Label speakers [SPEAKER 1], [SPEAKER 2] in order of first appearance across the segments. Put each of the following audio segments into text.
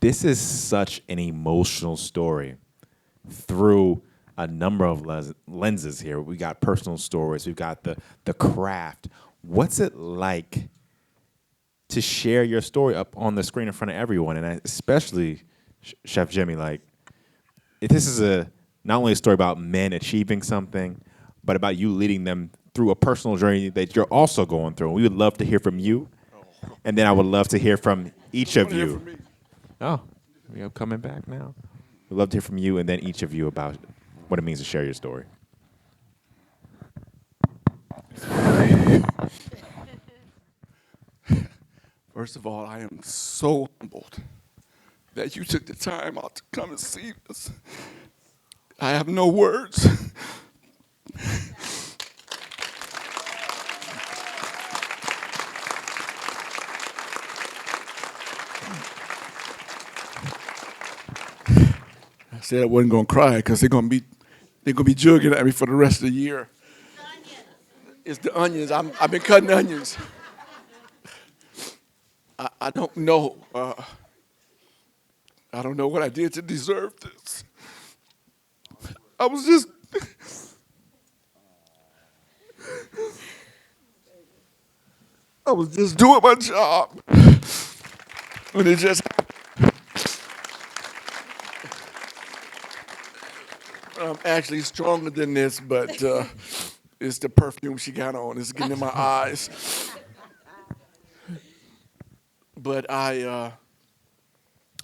[SPEAKER 1] This is such an emotional story through a number of lenses here. We got personal stories. We've got the craft. What's it like to share your story up on the screen in front of everyone, and especially Chef Jimmy? Like, this is not only a story about men achieving something, but about you leading them through a personal journey that you're also going through. We would love to hear from you, and then I would love to hear from each of you. Oh, you're coming back now. We'd love to hear from you, and then each of you about what it means to share your story.
[SPEAKER 2] First of all, I am so humbled that you took the time out to come and see us. I have no words. I said I wasn't gonna cry because they're gonna be jugging at me for the rest of the year. It's the onions. I've been cutting onions. I don't know. I don't know what I did to deserve this. I was just. I was just doing my job. When it just happened. I'm actually stronger than this, but it's the perfume she got on. It's getting in my eyes. But I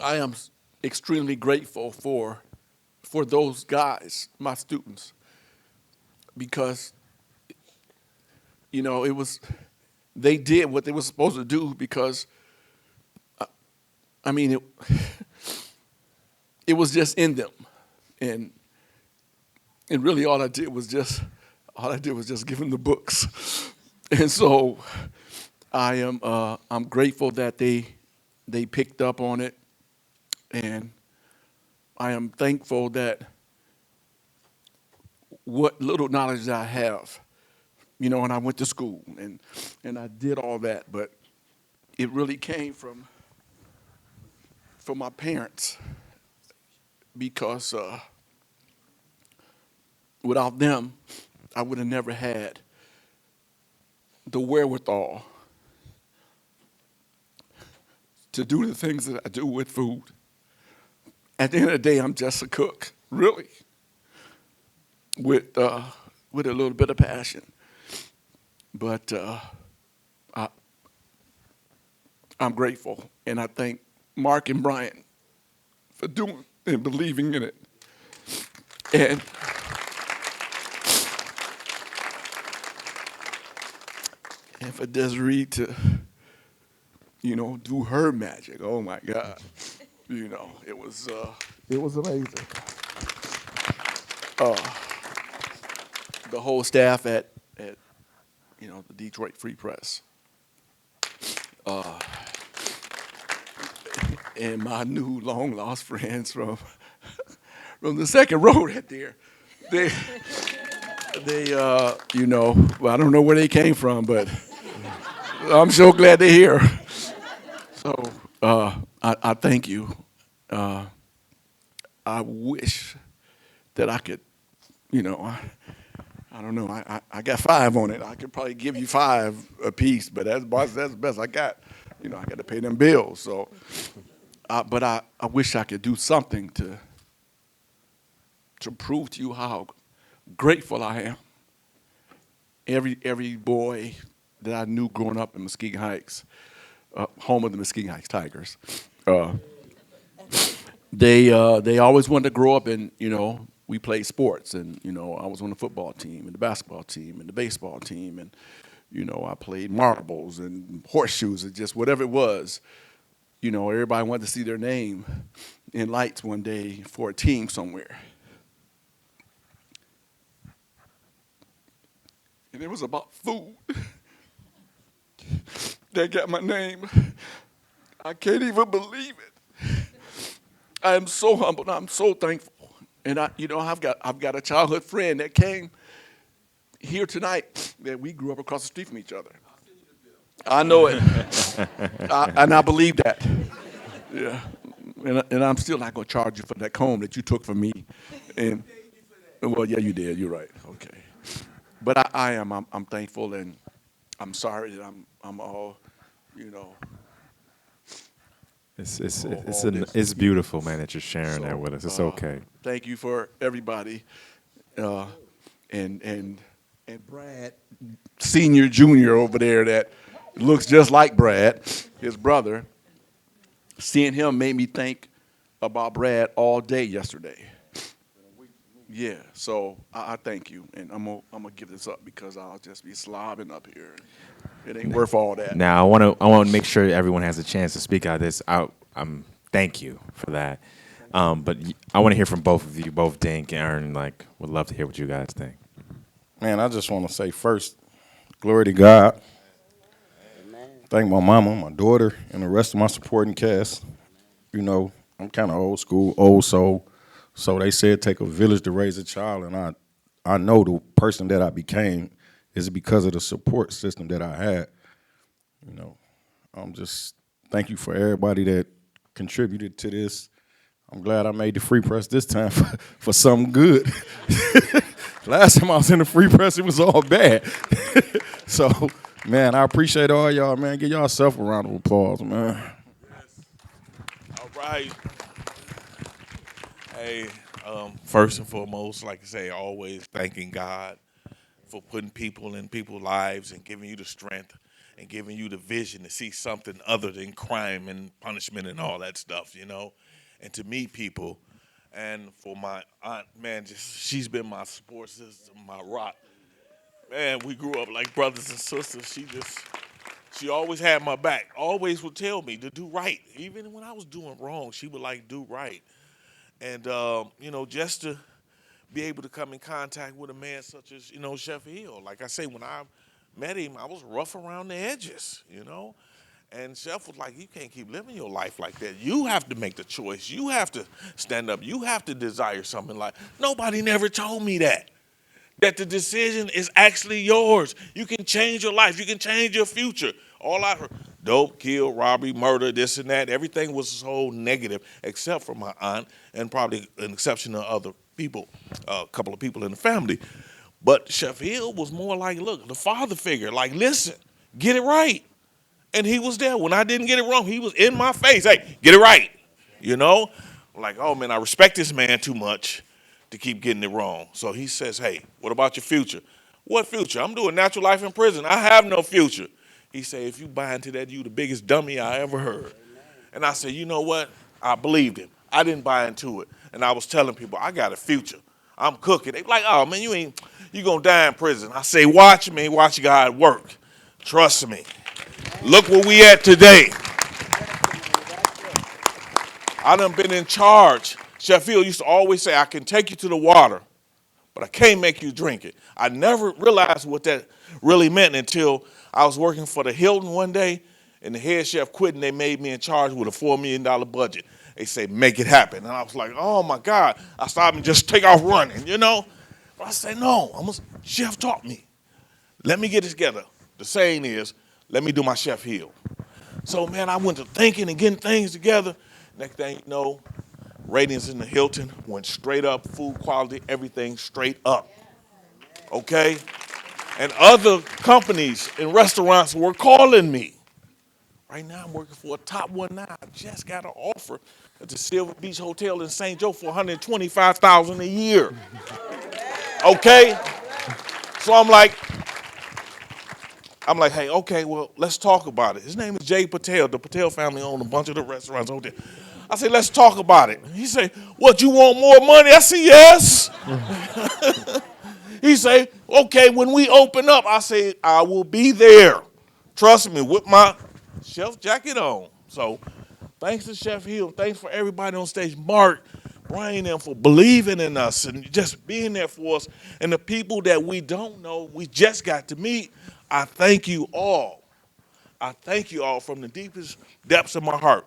[SPEAKER 2] am extremely grateful for those guys, my students, because they did what they were supposed to do because it was just in them, and really all I did was just give them the books, and so I'm grateful that they picked up on it, and I am thankful that what little knowledge I have, and I went to school and I did all that, but it really came from my parents, because without them, I would have never had the wherewithal to do the things that I do with food. At the end of the day, I'm just a cook, really, with a little bit of passion. But I'm grateful, and I thank Mark and Brian for doing and believing in it. And for Desiré to, do her magic. Oh my God. It was amazing. The whole staff at the Detroit Free Press. And my new long lost friends from the second row right there. They I don't know where they came from, but I'm so glad they're here. So I thank you. I wish that I could, I don't know. I got 5 on it. I could probably give you 5 apiece, but that's the best I got. I got to pay them bills. So, but I wish I could do something to prove to you how grateful I am. Every boy that I knew growing up in Muskegon Heights, home of the Muskegon Heights Tigers, they always wanted to grow up and, we played sports, and, I was on the football team and the basketball team and the baseball team, and, I played marbles and horseshoes and just whatever it was. Everybody wanted to see their name in lights one day for a team somewhere. And it was about food that got my name. I can't even believe it. I am so humbled. I'm so thankful. And I've got a childhood friend that came here tonight that we grew up across the street from each other. I know it. And I believe that. Yeah. And I'm still not going to charge you for that comb that you took from me. And well, yeah, you did. You're right. Okay. But I'm thankful, and I'm sorry that I'm all, you know.
[SPEAKER 1] It's beautiful, man, that you're sharing that with us. It's okay.
[SPEAKER 2] Thank you for everybody, and Brad Senior, Junior over there that looks just like Brad, his brother. Seeing him made me think about Brad all day yesterday. Yeah, so I thank you, and I'm gonna give this up because I'll just be slobbing up here. It ain't worth all that.
[SPEAKER 1] Now, I want to make sure everyone has a chance to speak out of this. Thank you for that. But I want to hear from both of you, both Dink and Ern. Like, would love to hear what you guys think.
[SPEAKER 3] Man, I just want to say first, glory to God. Amen. Thank my mama, my daughter, and the rest of my supporting cast. You know, I'm kind of old school, old soul. So they said take a village to raise a child, and I know the person that I became is because of the support system that I had. You know, I'm just thank you for everybody that contributed to this. I'm glad I made the free press this time for something good. Last time I was in the free press, it was all bad. So, man, I appreciate all y'all, man. Give yourself a round of applause, man.
[SPEAKER 4] All right. Hey, first and foremost, like I say, always thanking God for putting people in people's lives and giving you the strength and giving you the vision to see something other than crime and punishment and all that stuff, you know, and to meet people. And for my aunt, man, she's been my support system, my rock. Man, we grew up like brothers and sisters. She always had my back, always would tell me to do right. Even when I was doing wrong, she would like do right. And, you know, just to be able to come in contact with a man such as, you know, Chef Hill. Like I say, when I met him, I was rough around the edges, you know. And Chef was like, you can't keep living your life like that. You have to make the choice. You have to stand up. You have to desire something like, nobody never told me that the decision is actually yours. You can change your life. You can change your future. All I heard, dope, kill, robbery, murder, this and that. Everything was so negative except for my aunt and probably an exception of other people, a couple of people in the family. But Chef Hill was more like, look, the father figure, like, listen, get it right. And he was there. When I didn't get it wrong, he was in my face. Hey, get it right. You know? Like, oh, man, I respect this man too much to keep getting it wrong. So he says, hey, what about your future? What future? I'm doing natural life in prison. I have no future. He said, if you buy into that, you the biggest dummy I ever heard. And I said, you know what? I believed him. I didn't buy into it. And I was telling people, I got a future. I'm cooking. They like, oh, man, you gonna die in prison. I say, watch me, watch God work. Trust me. Look where we at today. I done been in charge. Chef Hill used to always say, I can take you to the water, but I can't make you drink it. I never realized what that really meant until I was working for the Hilton one day, and the head chef quit, and they made me in charge with a $4 million budget. They say, make it happen. And I was like, oh, my God. I stopped and just take off running, you know? But I said, no, Chef taught me. Let me get it together. The saying is, let me do my Chef Hill. So, man, I went to thinking and getting things together. Next thing you know, ratings in the Hilton went straight up, food quality, everything straight up. Okay? And other companies and restaurants were calling me. Right now, I'm working for a top one now. I just got an offer at the Silver Beach Hotel in St. Joe for $125,000 a year. Okay? So I'm like, hey, okay, well, let's talk about it. His name is Jay Patel. The Patel family owned a bunch of the restaurants over there. I said, let's talk about it. He said, what, you want more money? I said, yes. He said, okay, when we open up, I said, I will be there. Trust me, with my chef jacket on. So thanks to Chef Hill. Thanks for everybody on stage. Mark, Brian, and for believing in us and just being there for us. And the people that we don't know, we just got to meet. I thank you all. I thank you all from the deepest depths of my heart.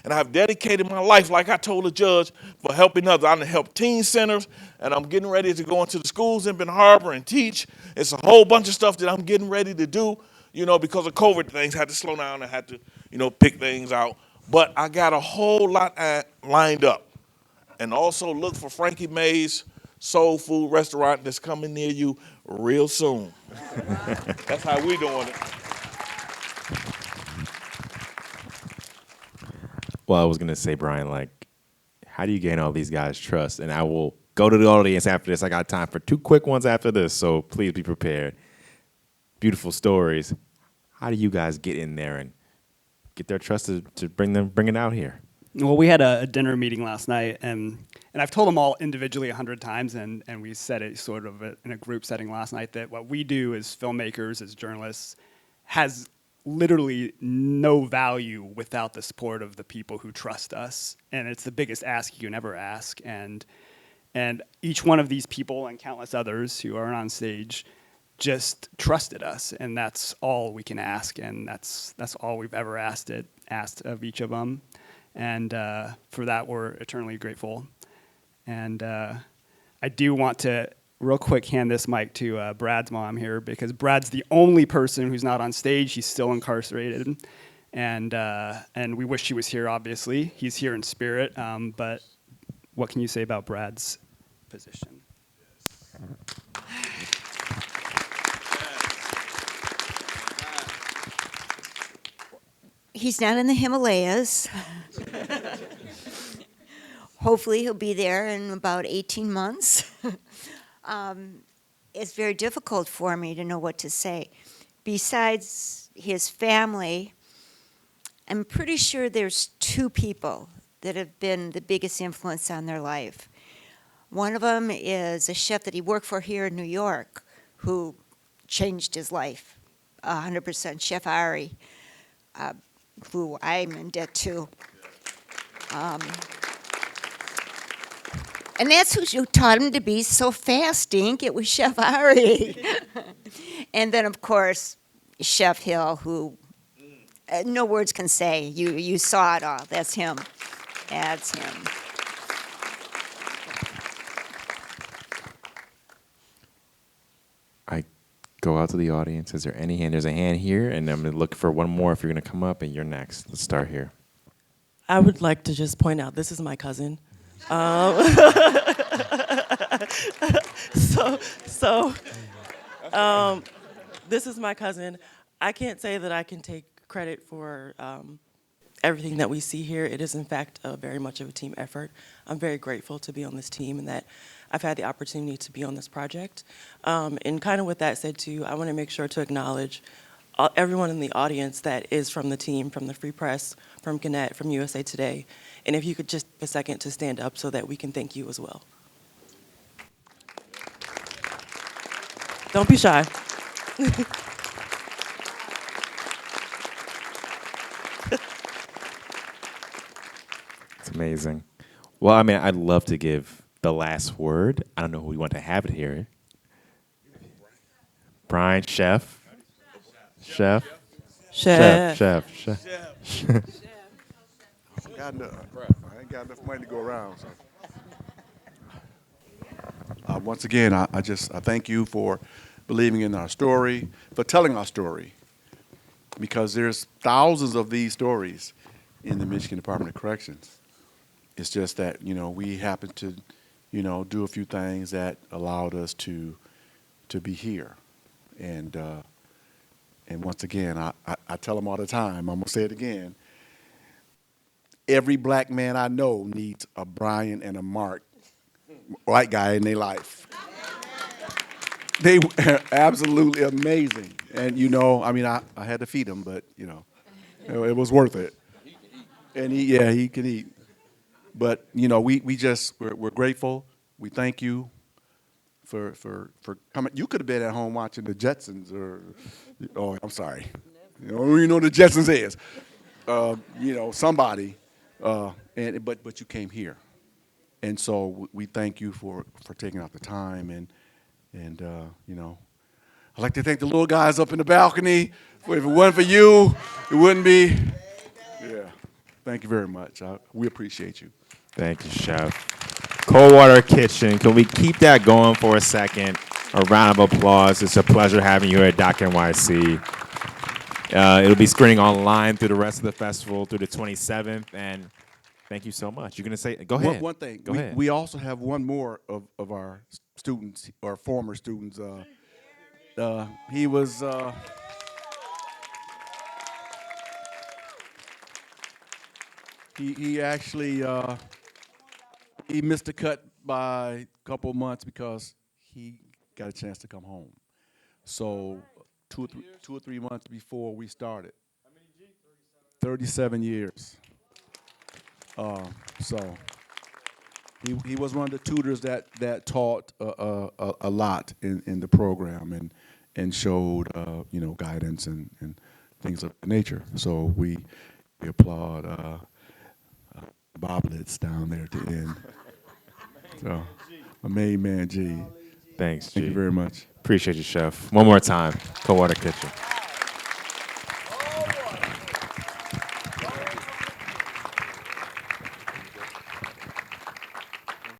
[SPEAKER 4] And I've dedicated my life, like I told the judge, for helping others. I'm going to help teen centers, and I'm getting ready to go into the schools in Ben Harbor and teach. It's a whole bunch of stuff that I'm getting ready to do, you know, because of COVID, things had to slow down. I had to, you know, pick things out. But I got a whole lot lined up. And also look for Frankie Mae's Soul Food Restaurant that's coming near you real soon. That's how we doing it.
[SPEAKER 1] Well, I was gonna say, Brian, like, how do you gain all these guys' trust? And I will go to the audience after this. I got time for 2 quick ones after this, so please be prepared. Beautiful stories. How do you guys get in there and get their trust to bring it out here?
[SPEAKER 5] Well, we had a dinner meeting last night, and I've told them all individually 100 times, and we said it sort of in a group setting last night, that what we do as filmmakers, as journalists, has literally no value without the support of the people who trust us. And it's the biggest ask you can ever ask. And each one of these people and countless others who are on stage just trusted us, and that's all we can ask, and that's all we've ever asked of each of them. And for that, we're eternally grateful. And I do want to real quick hand this mic to Brad's mom here, because Brad's the only person who's not on stage. He's still incarcerated. And we wish he was here, obviously. He's here in spirit. But what can you say about Brad's position?
[SPEAKER 6] He's not in the Himalayas. Hopefully he'll be there in about 18 months. It's very difficult for me to know what to say. Besides his family, I'm pretty sure there's 2 people that have been the biggest influence on their life. One of them is a chef that he worked for here in New York, who changed his life 100%, Chef Ari, who I'm in debt to. And that's who taught him to be so fast, Dink. It was Chef Ari. And then, of course, Chef Hill, who no words can say. You saw it all. That's him. That's him.
[SPEAKER 1] I go out to the audience. Is there any hand? There's a hand here, and I'm going to look for one more if you're going to come up, and you're next. Let's start here.
[SPEAKER 7] I would like to just point out, this is my cousin. This is my cousin. I can't say that I can take credit for everything that we see here. It is, in fact, very much of a team effort. I'm very grateful to be on this team and that I've had the opportunity to be on this project. And kind of with that said, too, I want to make sure to acknowledge everyone in the audience that is from the team, from the Free Press, from Gannett, from USA Today. And if you could just take a second to stand up so that we can thank you as well. Don't be shy.
[SPEAKER 1] It's amazing. Well, I mean, I'd love to give the last word. I don't know who we want to have it here. Brian, chef. Chef.
[SPEAKER 7] Chef.
[SPEAKER 1] Chef. Chef.
[SPEAKER 2] I ain't got enough money to go around. So. Once again, I thank you for believing in our story, for telling our story, because there's thousands of these stories in the Michigan Department of Corrections. It's just that, we happen to, do a few things that allowed us to be here. And once again, I tell them all the time, I'm going to say it again, every black man I know needs a Brian and a Mark, white guy in their life. They were absolutely amazing. And, I had to feed them, but, it was worth it. And he can eat. But, we're grateful. We thank you for coming. You could have been at home watching the Jetsons I'm sorry. You know what the Jetsons is. Somebody. But you came here. And so we thank you for taking out the time. And I'd like to thank the little guys up in the balcony. If it wasn't for you, it wouldn't be. Yeah. Thank you very much. We appreciate you.
[SPEAKER 1] Thank you, Chef. Coldwater Kitchen. Can we keep that going for a second? A round of applause. It's a pleasure having you here at Doc NYC. It'll be screening online through the rest of the festival through the 27th. And thank you so much. You're going to say, go ahead.
[SPEAKER 2] One thing.
[SPEAKER 1] Go ahead.
[SPEAKER 2] We also have one more of our students, or former students. He was. He actually he missed the cut by a couple months because he got a chance to come home. So 2 or 3 months before we started. How many G? 37 years. So he was one of the tutors that taught a lot in the program and showed guidance and things of that nature. So we applaud Boblets down there at the end. So, my main man, G.
[SPEAKER 1] Thanks, G.
[SPEAKER 2] Thank you very much.
[SPEAKER 1] Appreciate you, Chef. One more time, Coldwater Kitchen.